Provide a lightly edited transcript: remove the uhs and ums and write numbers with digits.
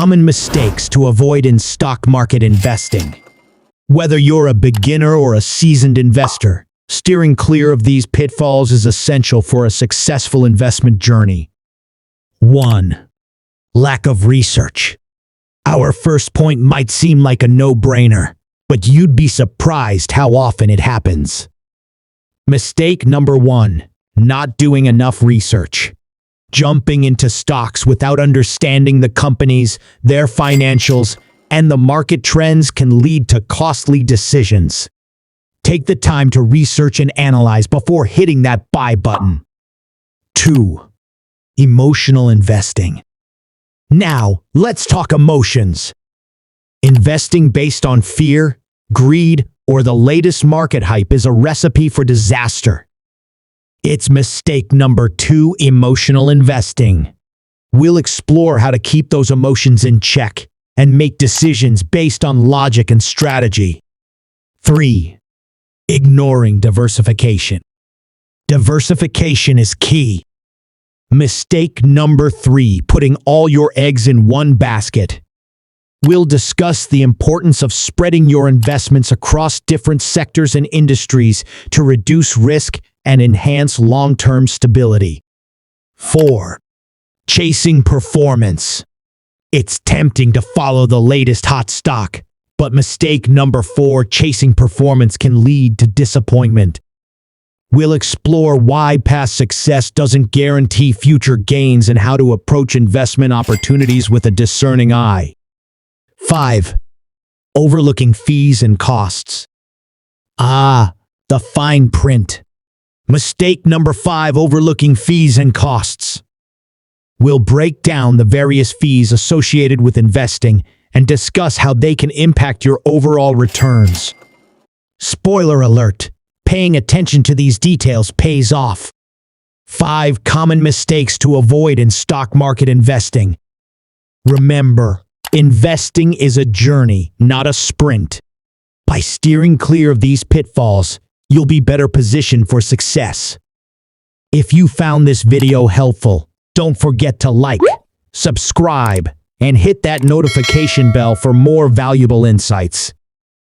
Common mistakes to avoid in stock market investing. Whether you're a beginner or a seasoned investor, steering clear of these pitfalls is essential for a successful investment journey. 1. Lack of research. Our first point might seem like a no-brainer, but you'd be surprised how often it happens. Mistake number 1. Not doing enough research. Jumping into stocks without understanding the companies, their financials, and the market trends can lead to costly decisions. Take the time to research and analyze before hitting that buy button. 2. Emotional investing. Now, let's talk emotions. Investing based on fear, greed, or the latest market hype is a recipe for disaster. It's mistake number 2, emotional investing. We'll explore how to keep those emotions in check and make decisions based on logic and strategy. 3. Ignoring diversification. Diversification is key. Mistake number 3, putting all your eggs in one basket. We'll discuss the importance of spreading your investments across different sectors and industries to reduce risk and enhance long-term stability. 4. Chasing performance. It's tempting to follow the latest hot stock, but mistake number 4, chasing performance can lead to disappointment. We'll explore why past success doesn't guarantee future gains and how to approach investment opportunities with a discerning eye. 5. Overlooking fees and costs. The fine print. Mistake number 5, overlooking fees and costs. We'll break down the various fees associated with investing and discuss how they can impact your overall returns. Spoiler alert, paying attention to these details pays off. 5 common mistakes to avoid in stock market investing. Remember, investing is a journey, not a sprint. By steering clear of these pitfalls, you'll be better positioned for success. If you found this video helpful, don't forget to like, subscribe, and hit that notification bell for more valuable insights.